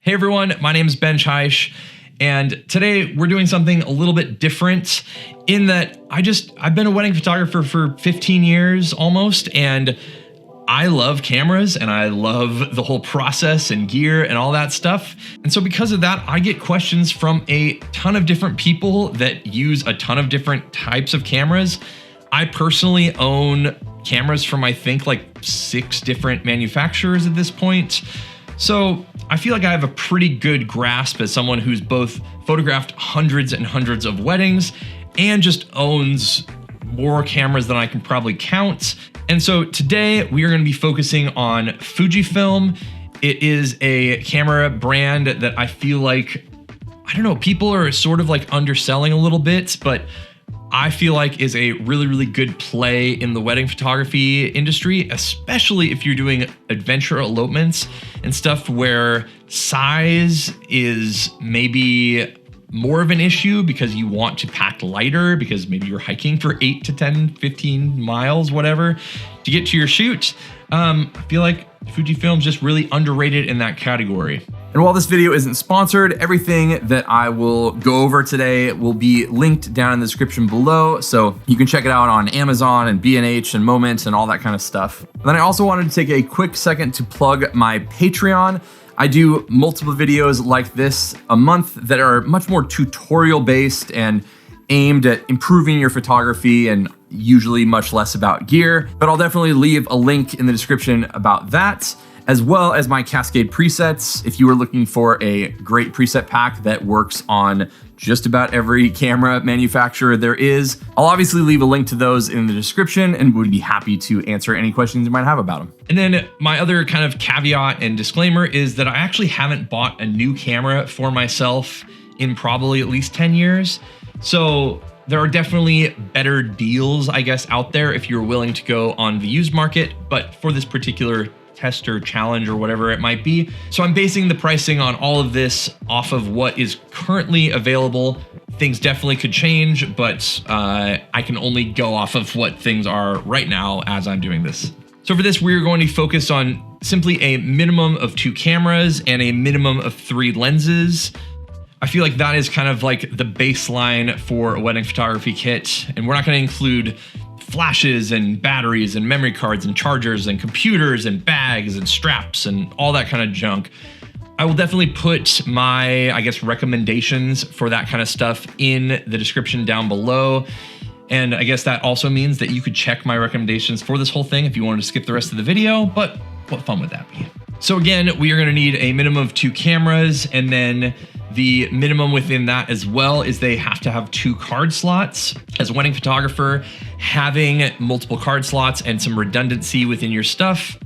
Hey everyone, my name is Ben Chaish, and today we're doing something a little bit different in that I've been a wedding photographer for 15 years almost, and I love cameras and I love the whole process and gear and all that stuff. And so because of that, I get questions from a ton of different people that use a ton of different types of cameras. I personally own cameras from I think like 6 different manufacturers at this point. So I feel like I have a pretty good grasp as someone who's both photographed hundreds and hundreds of weddings and just owns more cameras than I can probably count. And so today we are going to be focusing on Fujifilm. It is a camera brand that I feel like, I don't know, people are sort of like underselling a little bit, but I feel like is a really, really good play in the wedding photography industry, especially if you're doing adventure elopements and stuff where size is maybe more of an issue because you want to pack lighter because maybe you're hiking for 8 to 10, 15 miles, whatever, to get to your shoot. I feel like Fujifilm's just really underrated in that category. And while this video isn't sponsored, everything that I will go over today will be linked down in the description below, so you can check it out on Amazon and B&H and Moment and all that kind of stuff. And then I also wanted to take a quick second to plug my Patreon. I do multiple videos like this a month that are much more tutorial based and aimed at improving your photography and usually much less about gear, but I'll definitely leave a link in the description about that, as well as my Cascade presets. If you are looking for a great preset pack that works on just about every camera manufacturer there is, I'll obviously leave a link to those in the description and would be happy to answer any questions you might have about them. And then my other kind of caveat and disclaimer is that I actually haven't bought a new camera for myself in probably at least 10 years. So there are definitely better deals, I guess, out there if you're willing to go on the used market, but for this particular test or challenge or whatever it might be. So I'm basing the pricing on all of this off of what is currently available. Things definitely could change, but I can only go off of what things are right now as I'm doing this. So for this, we're going to focus on simply a minimum of 2 cameras and a minimum of 3 lenses. I feel like that is kind of like the baseline for a wedding photography kit. And we're not going to include flashes and batteries and memory cards and chargers and computers and bags and straps and all that kind of junk. I will definitely put my, I guess, recommendations for that kind of stuff in the description down below. And I guess that also means that you could check my recommendations for this whole thing if you wanted to skip the rest of the video, but what fun would that be? So again, we are going to need a minimum of 2 cameras, and then the minimum within that as well is they have to have 2 card slots. As a wedding photographer, having multiple card slots and some redundancy within your stuff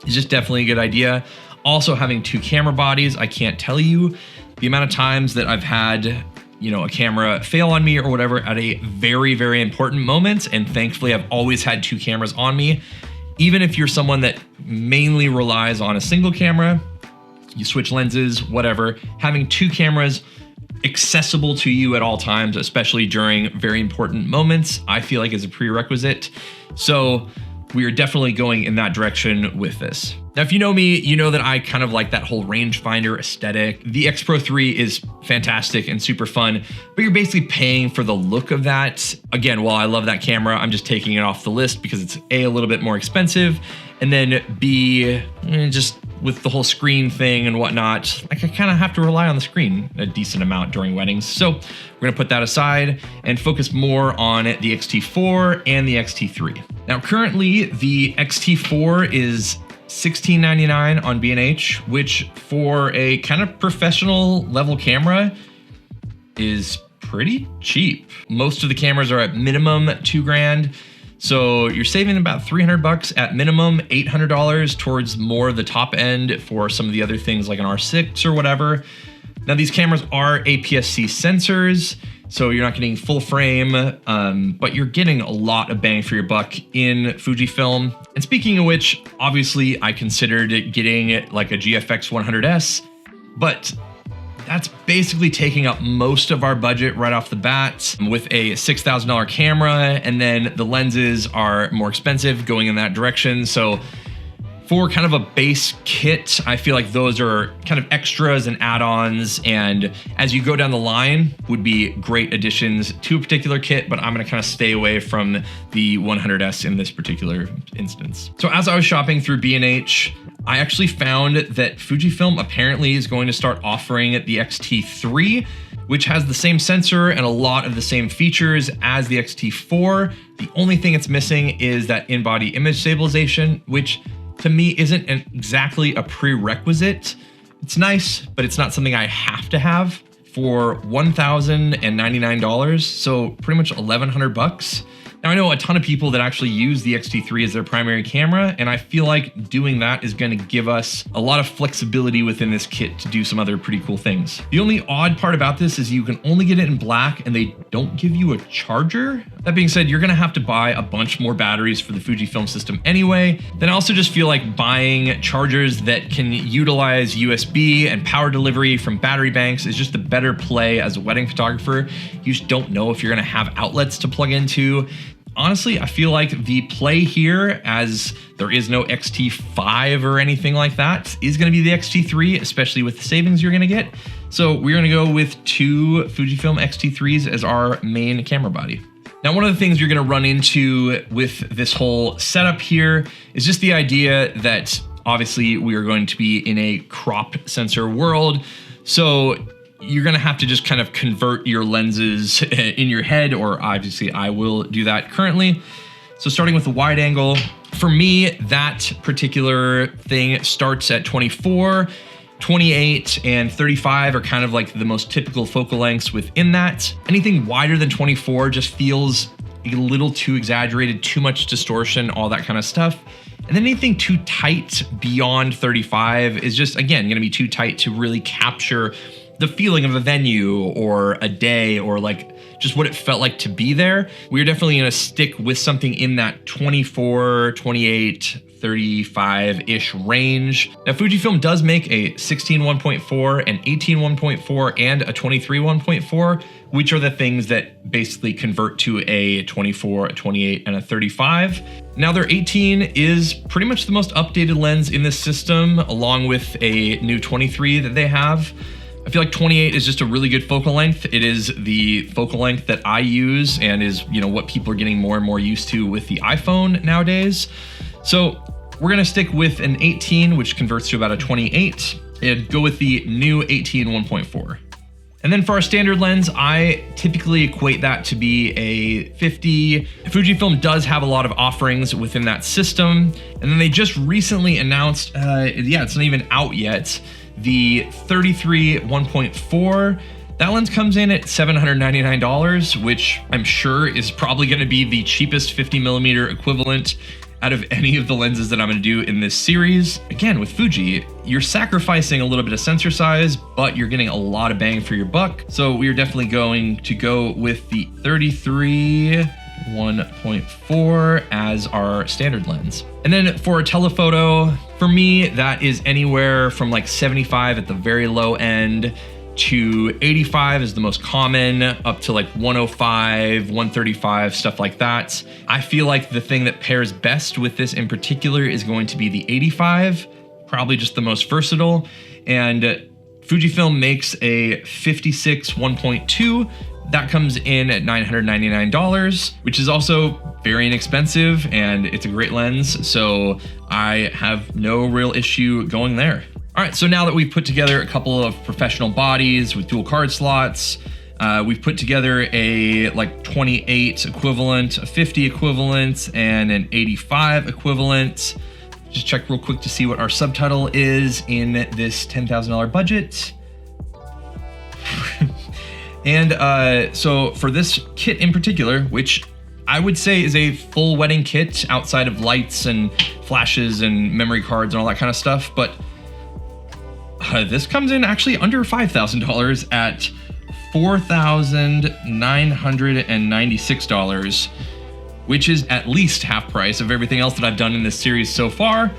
is just definitely a good idea. Also having 2 camera bodies, I can't tell you the amount of times that I've had, a camera fail on me or whatever at a very, very important moment. And thankfully I've always had 2 cameras on me. Even if you're someone that mainly relies on a single camera, you switch lenses, whatever, having 2 cameras accessible to you at all times, especially during very important moments, I feel like is a prerequisite. So we are definitely going in that direction with this. Now, if you know me, you know that I kind of like that whole rangefinder aesthetic. The X Pro 3 is fantastic and super fun, but you're basically paying for the look of that. Again, while I love that camera, I'm just taking it off the list because it's A, a little bit more expensive, and then B, just with the whole screen thing and whatnot, like I kind of have to rely on the screen a decent amount during weddings. So we're gonna put that aside and focus more on the X-T4 and the X-T3. Now, currently the X-T4 is $16.99 on B&H, which for a kind of professional level camera is pretty cheap. Most of the cameras are at minimum $2,000. So you're saving about $300 at minimum, $800 towards more of the top end for some of the other things like an R6 or whatever. Now these cameras are APS-C sensors, so you're not getting full frame, but you're getting a lot of bang for your buck in Fujifilm. And speaking of which, obviously I considered getting like a GFX 100S, but that's basically taking up most of our budget right off the bat with a $6,000 camera, and then the lenses are more expensive going in that direction. So For kind of a base kit, I feel like those are kind of extras and add-ons, and as you go down the line would be great additions to a particular kit, but I'm gonna kind of stay away from the 100S in this particular instance. So as I was shopping through B&H, I actually found that Fujifilm apparently is going to start offering the X-T3, which has the same sensor and a lot of the same features as the X-T4. The only thing it's missing is that in-body image stabilization, which to me isn't exactly a prerequisite. It's nice, but it's not something I have to have. For $1,099, so pretty much 1,100 bucks. Now I know a ton of people that actually use the X-T3 as their primary camera, and I feel like doing that is gonna give us a lot of flexibility within this kit to do some other pretty cool things. The only odd part about this is you can only get it in black and they don't give you a charger. That being said, you're gonna have to buy a bunch more batteries for the Fujifilm system anyway. Then I also just feel like buying chargers that can utilize USB and power delivery from battery banks is just a better play as a wedding photographer. You just don't know if you're gonna have outlets to plug into. Honestly, I feel like the play here, as there is no X-T5 or anything like that, is gonna be the X-T3, especially with the savings you're gonna get. So we're gonna go with 2 Fujifilm X-T3s as our main camera body. Now, one of the things you're gonna run into with this whole setup here is just the idea that obviously we are going to be in a crop sensor world. So you're gonna have to just kind of convert your lenses in your head, or obviously I will do that currently. So starting with the wide angle, for me, that particular thing starts at 24, 28, and 35 are kind of like the most typical focal lengths within that. Anything wider than 24 just feels a little too exaggerated, too much distortion, all that kind of stuff. And then anything too tight beyond 35 is just, again, gonna be too tight to really capture the feeling of a venue or a day, or like just what it felt like to be there. We're definitely gonna stick with something in that 24, 28, 35-ish range. Now Fujifilm does make a 16 1.4, an 18 1.4, and a 23 1.4, which are the things that basically convert to a 24, a 28, and a 35. Now their 18 is pretty much the most updated lens in this system, along with a new 23 that they have. I feel like 28 is just a really good focal length. It is the focal length that I use and is, you know, what people are getting more and more used to with the iPhone nowadays. So we're gonna stick with an 18, which converts to about a 28, and go with the new 18 1.4. And then for our standard lens, I typically equate that to be a 50. Fujifilm does have a lot of offerings within that system. And then they just recently announced, it's not even out yet, the 33 1.4. That lens comes in at $799, which I'm sure is probably gonna be the cheapest 50mm equivalent out of any of the lenses that I'm gonna do in this series. Again, with Fuji, you're sacrificing a little bit of sensor size, but you're getting a lot of bang for your buck. So we are definitely going to go with the 33 1.4 as our standard lens. And then for a telephoto, for me, that is anywhere from like 75 at the very low end to 85 is the most common, up to like 105, 135, stuff like that. I feel like the thing that pairs best with this in particular is going to be the 85, probably just the most versatile. And Fujifilm makes a 56 1.2. That comes in at $999, which is also very inexpensive, and it's a great lens, so I have no real issue going there. All right, so now that we've put together a couple of professional bodies with dual card slots, we've put together a like 28 equivalent, a 50 equivalent, and an 85 equivalent. Just check real quick to see what our subtitle is in this $10,000 budget. And so for this kit in particular, which I would say is a full wedding kit outside of lights and flashes and memory cards and all that kind of stuff, but this comes in actually under $5,000 at $4,996, which is at least half price of everything else that I've done in this series so far.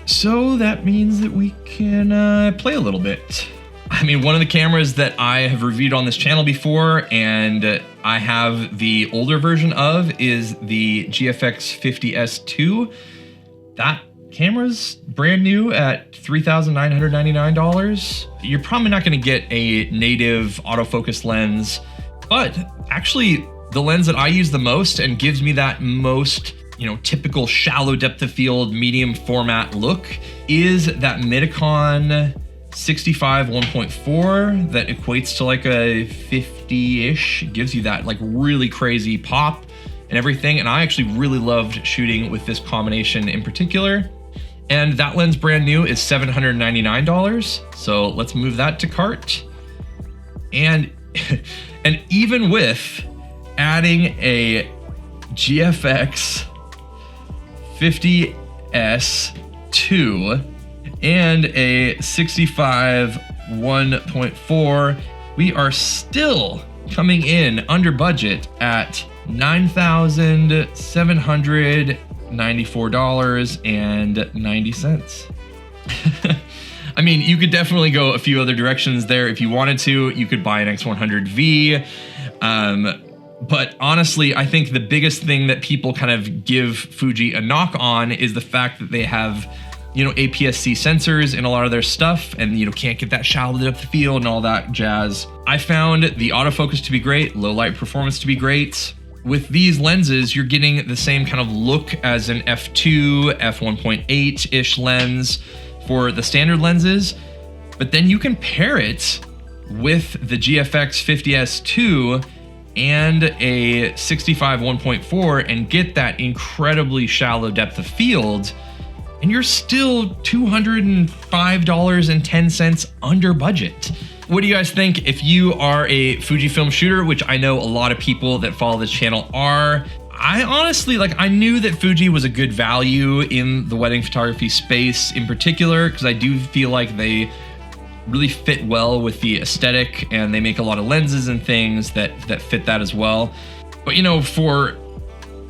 So that means that we can play a little bit. I mean, one of the cameras that I have reviewed on this channel before, and I have the older version of, is the GFX 50S2. That camera's brand new at $3,999. You're probably not going to get a native autofocus lens, but actually the lens that I use the most and gives me that most, typical shallow depth of field, medium format look is that Medicon 65 1.4 that equates to like a 50-ish. It gives you that like really crazy pop and everything. And I actually really loved shooting with this combination in particular. And that lens brand new is $799. So let's move that to cart. And even with adding a GFX 50S2 and a 65 1.4, we are still coming in under budget at $9,794.90. I mean, you could definitely go a few other directions there if you wanted to. You could buy an X100V. But honestly, I think the biggest thing that people kind of give Fuji a knock on is the fact that they have, APS-C sensors in a lot of their stuff and, can't get that shallow depth of field and all that jazz. I found the autofocus to be great, low light performance to be great. With these lenses, you're getting the same kind of look as an f2, f1.8-ish lens for the standard lenses, but then you can pair it with the GFX 50S2 and a 65 1.4 and get that incredibly shallow depth of field, and you're still $205.10 under budget. What do you guys think? If you are a Fujifilm shooter, which I know a lot of people that follow this channel are, I honestly, I knew that Fuji was a good value in the wedding photography space in particular, because I do feel like they really fit well with the aesthetic and they make a lot of lenses and things that fit that as well. But for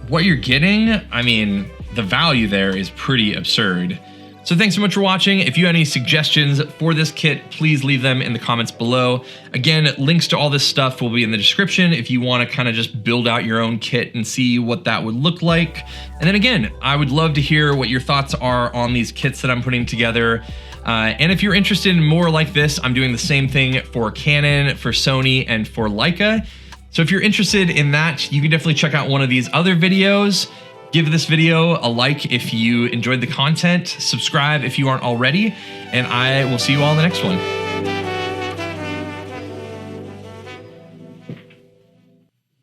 what you're getting, I mean, the value there is pretty absurd. So thanks so much for watching. If you have any suggestions for this kit, please leave them in the comments below. Again, links to all this stuff will be in the description if you want to kind of just build out your own kit and see what that would look like. And then again, I would love to hear what your thoughts are on these kits that I'm putting together. And if you're interested in more like this, I'm doing the same thing for Canon, for Sony, and for Leica. So if you're interested in that, you can definitely check out one of these other videos. Give this video a like if you enjoyed the content, subscribe if you aren't already, and I will see you all in the next one.